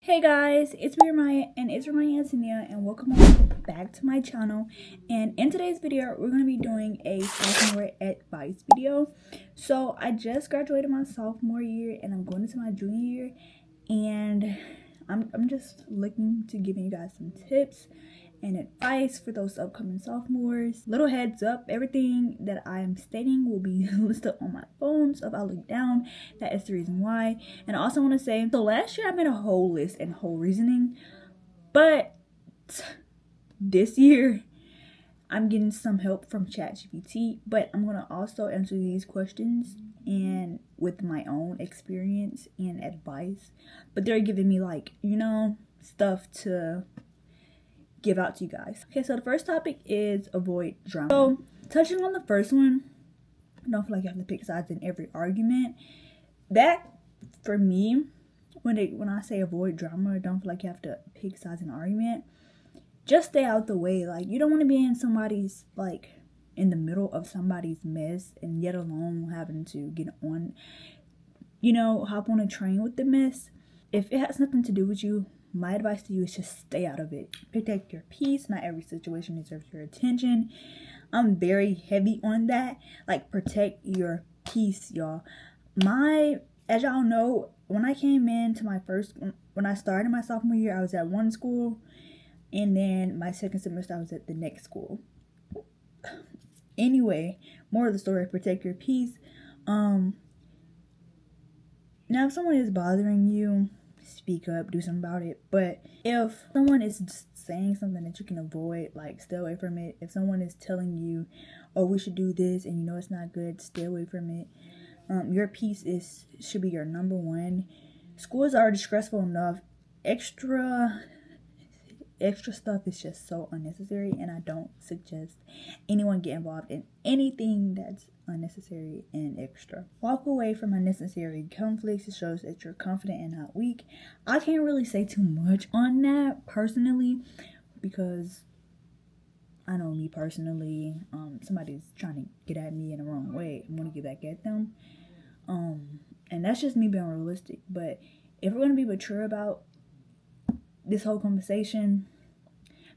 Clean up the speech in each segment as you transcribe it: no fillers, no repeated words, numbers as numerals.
Hey guys, it's me Rymiahlifestylee and it's rymiahlifestylee and welcome back to my channel. And in today's video, we're going to be doing a sophomore advice video. So I just graduated my sophomore year and I'm going into my junior year, and I'm just looking to give you guys some tips and advice for those upcoming sophomores. Little heads up, everything that I am stating will be listed on my phone, so if I look down, that is the reason why. And I also want to say, so last year I made a whole list and whole reasoning, but this year I'm getting some help from ChatGPT, but I'm gonna also answer these questions and with my own experience and advice, but they're giving me, like, you know, stuff to give out to you guys. Okay, so the first topic is avoid drama. So touching on the first one, don't feel like you have to pick sides in every argument. That, for me, when I say avoid drama, don't feel like you have to pick sides in an argument. Just stay out the way. Like, you don't want to be in somebody's, like, in the middle of somebody's mess, and yet alone having to get on, you know, hop on a train with the mess. If it has nothing to do with you, my advice to you is just stay out of it. Protect your peace. Not every situation deserves your attention. I'm very heavy on that. Like, protect your peace, y'all. As y'all know, when I came into when I started my sophomore year, I was at one school, and then my second semester I was at the next school. Anyway, more of the story, protect your peace. Now if someone is bothering you, speak up, do something about it. But if someone is saying something that you can avoid, like, stay away from it. If someone is telling you, oh, we should do this, and you know it's not good, stay away from it. Your peace should be your number one. School is already stressful enough. Extra stuff is just so unnecessary, and I don't suggest anyone get involved in anything that's unnecessary and extra. Walk away from unnecessary conflicts. It shows that you're confident and not weak. I can't really say too much on that personally, because I know me personally, somebody's trying to get at me in the wrong way. I want to get back at them, and that's just me being realistic. But if we're going to be mature about this whole conversation,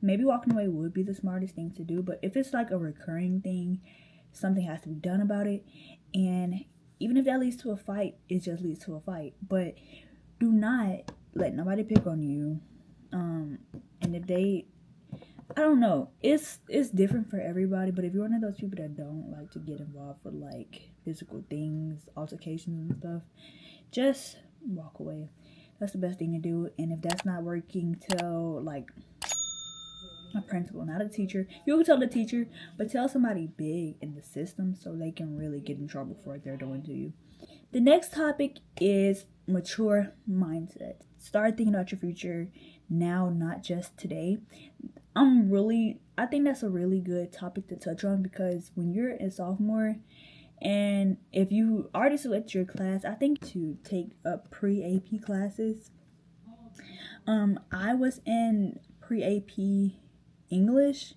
maybe walking away would be the smartest thing to do. But if it's like a recurring thing, something has to be done about it. And even if that leads to a fight, it just leads to a fight. But do not let nobody pick on you. And if they, I don't know, it's different for everybody. But if you're one of those people that don't like to get involved with, like, physical things, altercations and stuff, just walk away. That's the best thing to do. And if that's not working, tell, like, a principal, not a teacher. You can tell the teacher, but tell somebody big in the system so they can really get in trouble for what they're doing to you. The next topic is mature mindset. Start thinking about your future now, not just today. I think that's a really good topic to touch on, because when you're a sophomore, and if you already selected your class, I think to take up pre-AP classes. I was in pre-AP English,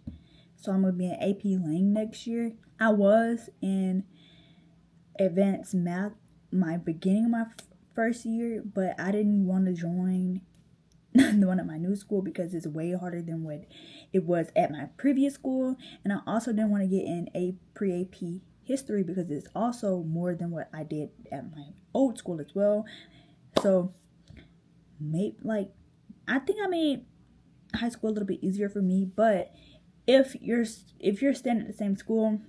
so I'm gonna be in AP Lang next year. I was in advanced math my beginning of my first year, but I didn't want to join the one at my new school because it's way harder than what it was at my previous school, and I also didn't want to get in a pre-AP history because it's also more than what I did at my old school as well. So I think I made high school a little bit easier for me. But if you're staying at the same school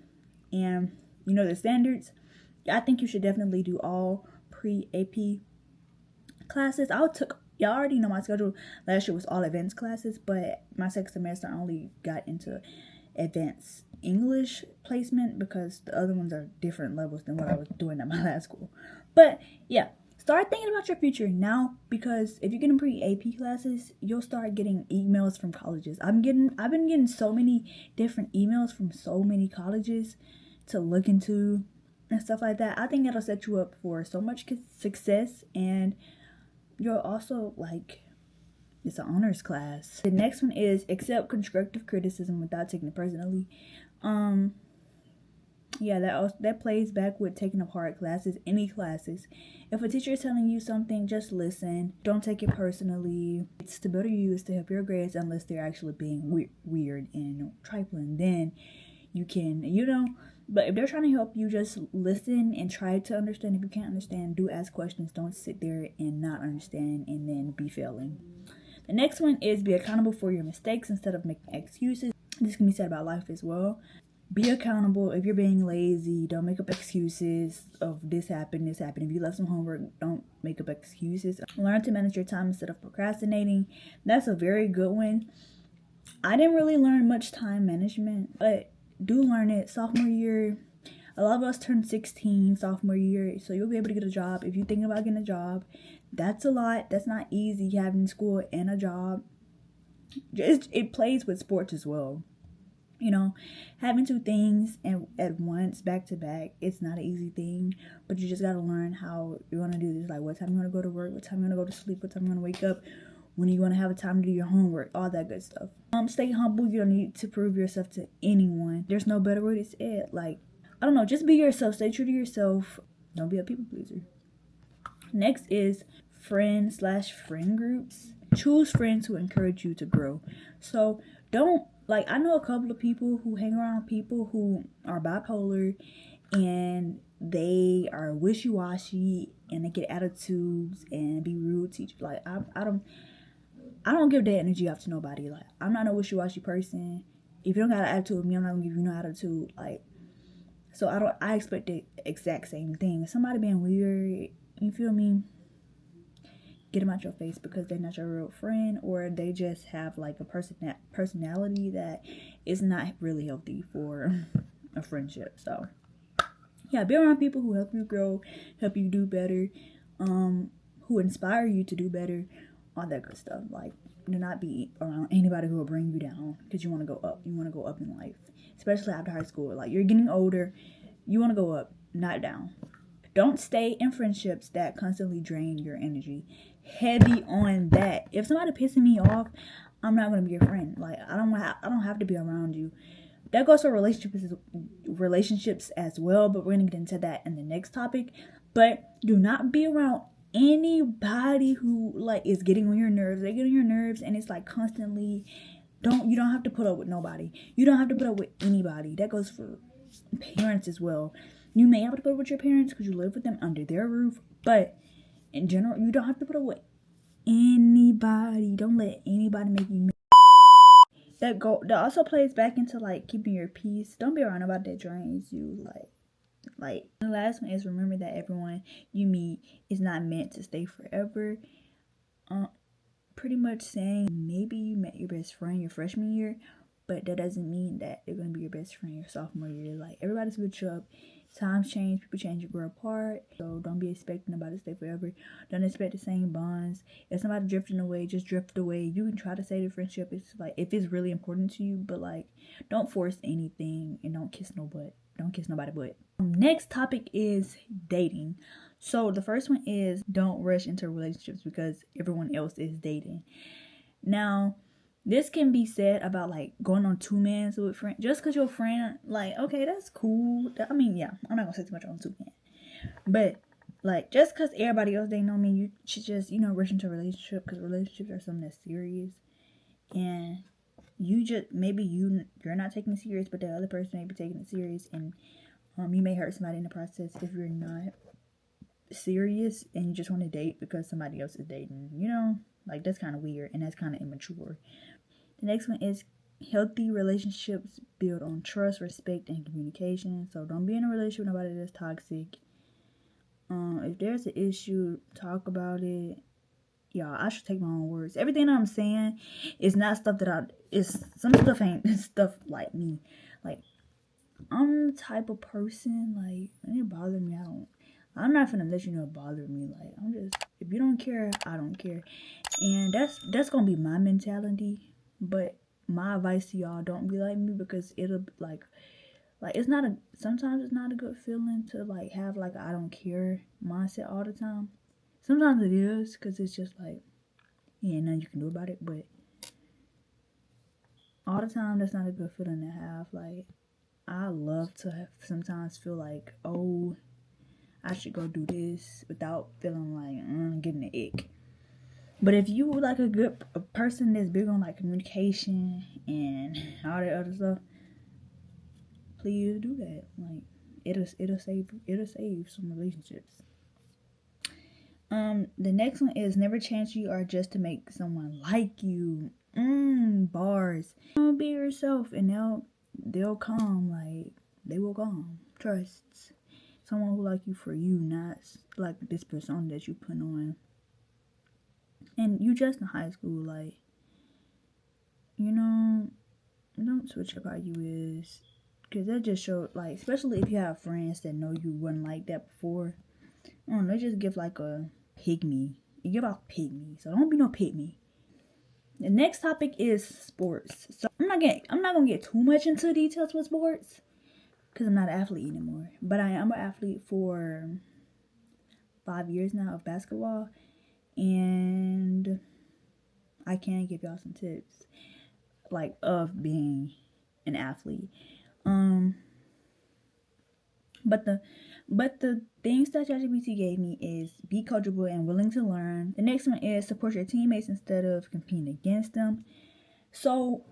and you know the standards, I think you should definitely do all pre-AP classes. Y'all already know my schedule. Last year was all advanced classes, but my second semester I only got into advanced English placement because the other ones are different levels than what I was doing at my last school. But yeah, start thinking about your future now, because if you're getting pre-AP classes, you'll start getting emails from colleges. I've been getting so many different emails from so many colleges to look into and stuff like that. I think that'll set you up for so much success, and you'll also, like, it's an honors class. The next one is accept constructive criticism without taking it personally. Yeah, that plays back with taking apart classes, any classes. If a teacher is telling you something, just listen. Don't take it personally. It's to better you, it's to help your grades, unless they're actually being weird and trifling. Then you can, but if they're trying to help you, just listen and try to understand. If you can't understand, do ask questions. Don't sit there and not understand and then be failing. The next one is be accountable for your mistakes instead of making excuses. This can be said about life as well. Be accountable. If you're being lazy, don't make up excuses of this happened. If you left some homework, don't make up excuses. Learn to manage your time instead of procrastinating. That's a very good one. I didn't really learn much time management, but do learn it. Sophomore year, a lot of us turn 16 sophomore year, so you'll be able to get a job. If you're thinking about getting a job, that's a lot. That's not easy, having school and a job. It plays with sports as well. Having two things at once, back to back, it's not an easy thing, but you just got to learn how you're going to do this. Like, what time you're going to go to work, what time you're going to go to sleep, what time you're going to wake up, when you're going to have a time to do your homework, all that good stuff. Stay humble. You don't need to prove yourself to anyone. There's no better way to say it. Like, I don't know, just be yourself. Stay true to yourself. Don't be a people pleaser. Next is friend/friend groups. Choose friends who encourage you to grow. So don't, I know a couple of people who hang around people who are bipolar and they are wishy-washy and they get attitudes and be rude to each. I don't give that energy off to nobody. Like, I'm not a wishy-washy person. If you don't got an attitude with me, I'm not gonna give you no attitude. So I expect the exact same thing. If somebody being weird, you feel me? Get them out your face, because they're not your real friend, or they just have a personality that is not really healthy for a friendship. So yeah, be around people who help you grow, help you do better, who inspire you to do better, all that good stuff. Do not be around anybody who will bring you down, because you want to go up. You want to go up in life, especially after high school. You're getting older, you want to go up, not down. Don't stay in friendships that constantly drain your energy. Heavy on that. If somebody pissing me off, I'm not gonna be your friend. I don't have to be around you. That goes for relationships as well, but we're gonna get into that in the next topic. But do not be around anybody who is getting on your nerves. They get on your nerves, and it's constantly. You don't have to put up with nobody. You don't have to put up with anybody. That goes for parents as well. You may have to put up with your parents because you live with them under their roof, but in general, you don't have to put up with anybody. Don't let anybody make you mad. That also plays back into keeping your peace. Don't be around nobody that drains you. The last one is, remember that everyone you meet is not meant to stay forever. Pretty much saying, maybe you met your best friend your freshman year, but that doesn't mean that they're gonna be your best friend your sophomore year. Everybody switch up. Times change, people change, you grow apart. So don't be expecting nobody to stay forever. Don't expect the same bonds. If somebody drifting away, just drift away. You can try to say the friendship. It's if it's really important to you, but don't force anything, and don't kiss no butt. Don't kiss nobody butt. Next topic is dating. So the first one is, don't rush into relationships because everyone else is dating. Now, this can be said about going on 2-man with friend. Just because your friend, okay, that's cool. I mean, yeah, I'm not gonna say too much on 2-man, but just because everybody else they know me, you should just rush into a relationship, because relationships are something that's serious, and you just you're not taking it serious, but the other person may be taking it serious, and you may hurt somebody in the process if you're not serious and you just want to date because somebody else is dating. That's kind of weird, and that's kind of immature. The next one is, healthy relationships build on trust, respect, and communication. So don't be in a relationship with nobody that's toxic. If there's an issue, talk about it. Y'all, I should take my own words. Everything that I'm saying is not stuff some stuff ain't stuff like me. I'm the type of person, when it bothers me, I'm not finna let you know it bothers me. If you don't care, I don't care. And that's gonna be my mentality. But my advice to y'all, don't be like me, because it'll sometimes it's not a good feeling to have I don't care mindset all the time. Sometimes it is, because it's just nothing you can do about it. But all the time, that's not a good feeling to have. I love to sometimes feel like, oh, I should go do this without feeling like getting the ick. But if you like a person that's big on like communication and all that other stuff, please do that. Like it'll save some relationships. The next one is never chance you are just to make someone like you. Bars. Don't be yourself and they'll come. Like they will come. Trust someone who like you for you, not like this persona that you put on. And you just in high school, like, you know, don't switch up how you is. Because that just showed, like, especially if you have friends that know you wasn't like that before. I don't know, they just give like a pygmy. You give out pygmy. So don't be no pygmy. The next topic is sports. So I'm not gonna get too much into details with sports. Because I'm not an athlete anymore. But I am an athlete for 5 years now of basketball. And I can give y'all some tips, like, of being an athlete. But the things that ChatGPT gave me is be coachable and willing to learn. The next one is support your teammates instead of competing against them. So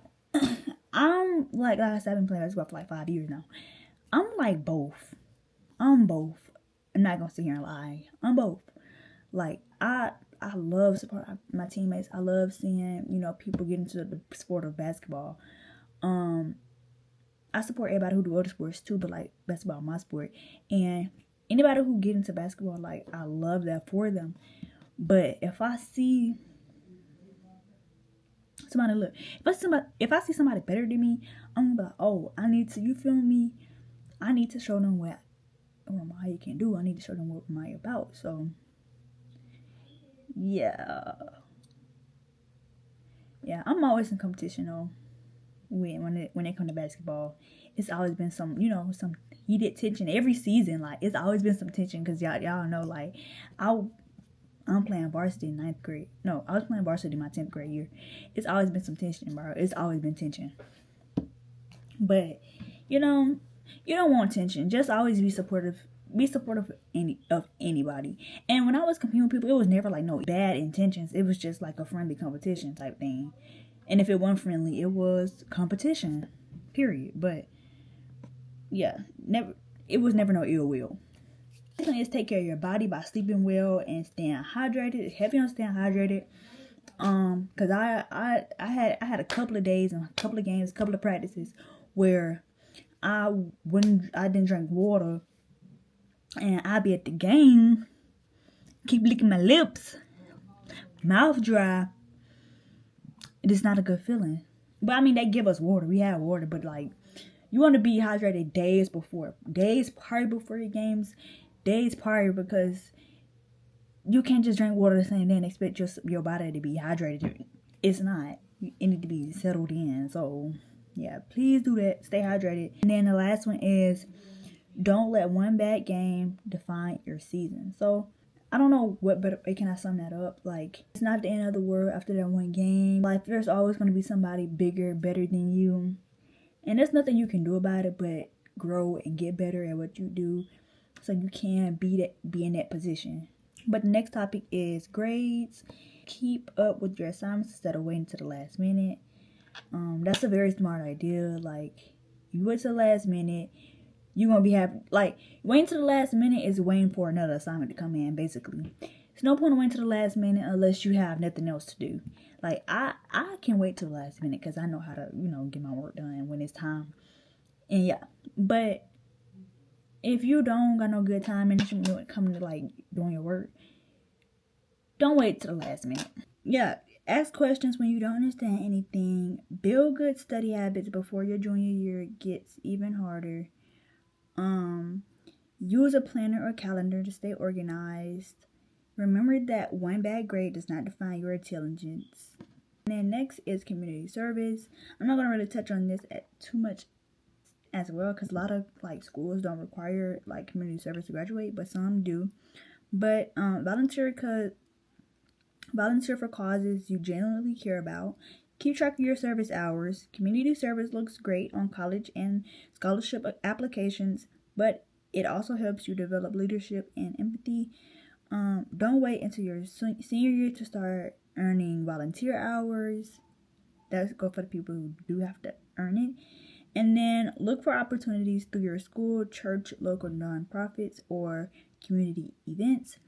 I'm like I said, I've been playing basketball for like 5 years now. I'm like both. I'm not gonna sit here and lie. I'm both. Like I love supporting my teammates. I love seeing, people get into the sport of basketball. I support everybody who do other sports too, but like basketball, my sport. And anybody who get into basketball, like I love that for them. But if I see somebody if I see somebody better than me, I'm gonna be like, oh, I need to, you feel me? I need to show them what Rymiah can do. I need to show them what Rymiah about. So yeah, I'm always in competition though. When it comes to basketball, it's always been some heated tension every season. Like it's always been some tension because y'all know, like I'm playing varsity in 9th grade. No, I was playing varsity my 10th grade year. It's always been some tension, bro. It's always been tension. But you don't want tension. Just always be supportive. Be supportive of anybody. And when I was competing with people, it was never like no bad intentions. It was just like a friendly competition type thing. And if it wasn't friendly, it was competition. Period. But yeah, it was never no ill will. The next one is take care of your body by sleeping well and staying hydrated. Heavy on staying hydrated. Cause I had a couple of days and a couple of games, a couple of practices where I didn't drink water. And I'll be at the game, keep licking my lips, mouth dry. It is not a good feeling. But I mean, they give us water. We have water, but like, you want to be hydrated days prior before your games, days prior, because you can't just drink water the same day and expect your body to be hydrated. It's not. It need to be settled in. So yeah, please do that. Stay hydrated. And then the last one is, don't let one bad game define your season. So, I don't know what better way can I sum that up. Like, it's not the end of the world after that one game. Like, there's always going to be somebody bigger, better than you. And there's nothing you can do about it but grow and get better at what you do so you can be in that position. But the next topic is grades. Keep up with your assignments instead of waiting to the last minute. That's a very smart idea. Like, you wait till the last minute. You're going to be happy. Like, waiting to the last minute is waiting for another assignment to come in, basically. There's no point in waiting to the last minute unless you have nothing else to do. Like, I can wait till the last minute because I know how to, get my work done when it's time. And yeah. But if you don't got no good time management when it comes to, like, doing your work, don't wait till the last minute. Yeah. Ask questions when you don't understand anything. Build good study habits before your junior year gets even harder. Use a planner or calendar to stay organized. Remember that one bad grade does not define your intelligence. And then next is community service. I'm not going to really touch on this too much as well because a lot of like schools don't require like community service to graduate, but some do. But volunteer for causes you genuinely care about. Keep track of your service hours. Community service looks great on college and scholarship applications, but it also helps you develop leadership and empathy. Don't wait until your senior year to start earning volunteer hours. That's good for the people who do have to earn it. And then look for opportunities through your school, church, local nonprofits, or community events.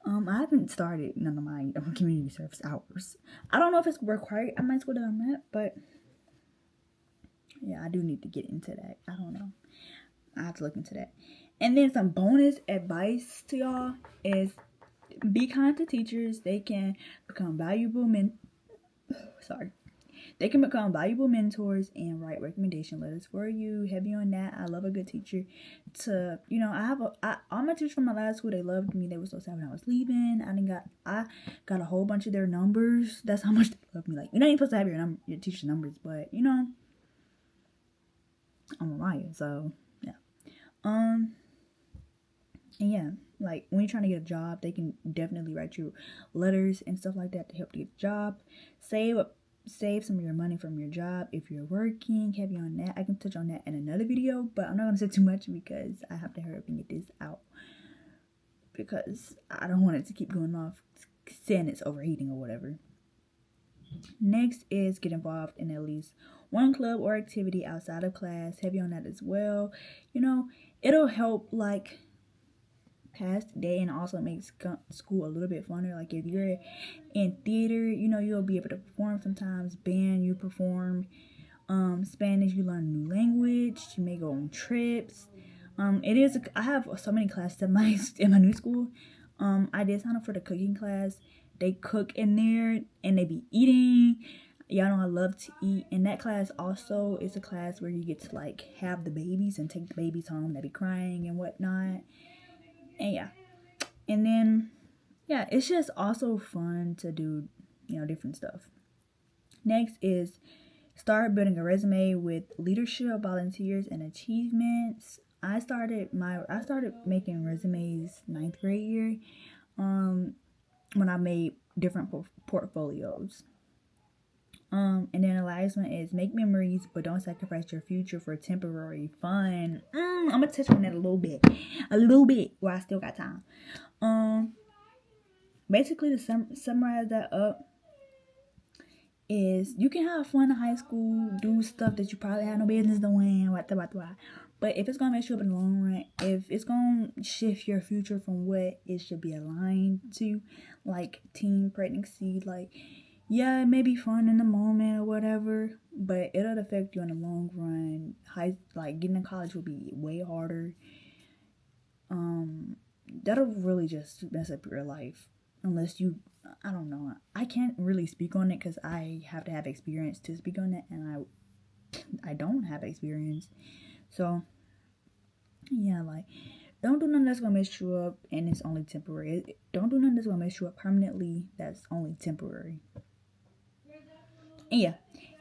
I haven't started none of my community service hours. I don't know if it's required at my school that I'm at, but yeah, I do need to get into that. I don't know. I have to look into that. And then some bonus advice to y'all is be kind to teachers. They can become valuable They can become valuable mentors and write recommendation letters for you. Heavy on that. I love a good teacher. All my teachers from my last school, they loved me. They were so sad when I was leaving. I got a whole bunch of their numbers. That's how much they love me. Like, you're not even supposed to have your teacher's numbers, but I'm Mariah, so yeah. And yeah, like when you're trying to get a job, they can definitely write you letters and stuff like that to help you get a job. Save some of your money from your job if you're working. Heavy on that. I can touch on that in another video, but I'm not going to say too much because I have to hurry up and get this out, because I don't want it to keep going off saying it's overheating or whatever. Next is get involved in at least one club or activity outside of class. Heavy on that as well. It'll help like pass the day, and also makes school a little bit funner. Like if you're in theater, you'll be able to perform sometimes. Band, you perform. Spanish, you learn a new language. You may go on trips. I have so many classes in my new school. I did sign up for the cooking class. They cook in there and they be eating. Y'all know I love to eat. And that class also is a class where you get to like have the babies and take the babies home. They be crying and whatnot. And yeah. And then, yeah, it's just also fun to do, different stuff. Next is start building a resume with leadership, volunteers, and achievements. I started making resumes 9th grade year, when I made different portfolios. And then the last one is make memories, but don't sacrifice your future for temporary fun. I'm gonna touch on that a little bit while I still got time. Basically to summarize that up is you can have fun in high school, do stuff that you probably have no business doing, but if it's gonna mess you up in the long run, if it's gonna shift your future from what it should be aligned to, like teen pregnancy, like yeah, it may be fun in the moment or whatever, but it'll affect you in the long run. Getting to college will be way harder. That'll really just mess up your life unless I don't know. I can't really speak on it because I have to have experience to speak on it, and I don't have experience. So yeah, like don't do nothing that's gonna mess you up and it's only temporary. Don't do nothing that's gonna mess you up permanently. That's only temporary. And yeah,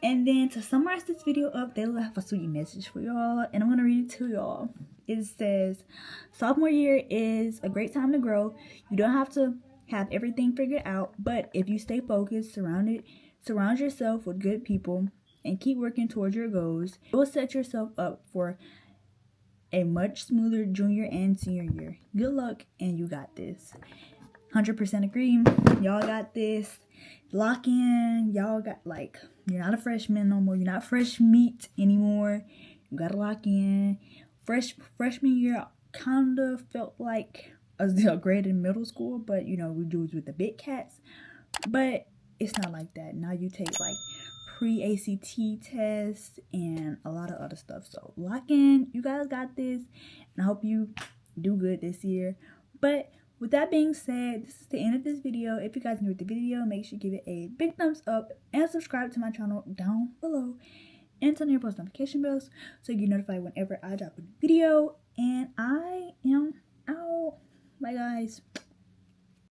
and then to summarize this video up, they left a sweet message for y'all, and I'm gonna read it to y'all. It says, sophomore year is a great time to grow. You don't have to have everything figured out, but if you stay focused, surround yourself with good people, and keep working towards your goals, it will set yourself up for a much smoother junior and senior year. Good luck, and you got this. 100% agree. Y'all got this. Lock in. Y'all got, you're not a freshman no more. You're not fresh meat anymore. You gotta lock in. Freshman year kind of felt like a grade in middle school, but we do it with the big cats. But it's not like that. Now you take pre-ACT tests and a lot of other stuff. So lock in. You guys got this, and I hope you do good this year. But with that being said, this is the end of this video. If you guys enjoyed the video, make sure you give it a big thumbs up and subscribe to my channel down below, and turn on your post notification bells so you get notified whenever I drop a video. And I am out. Bye guys.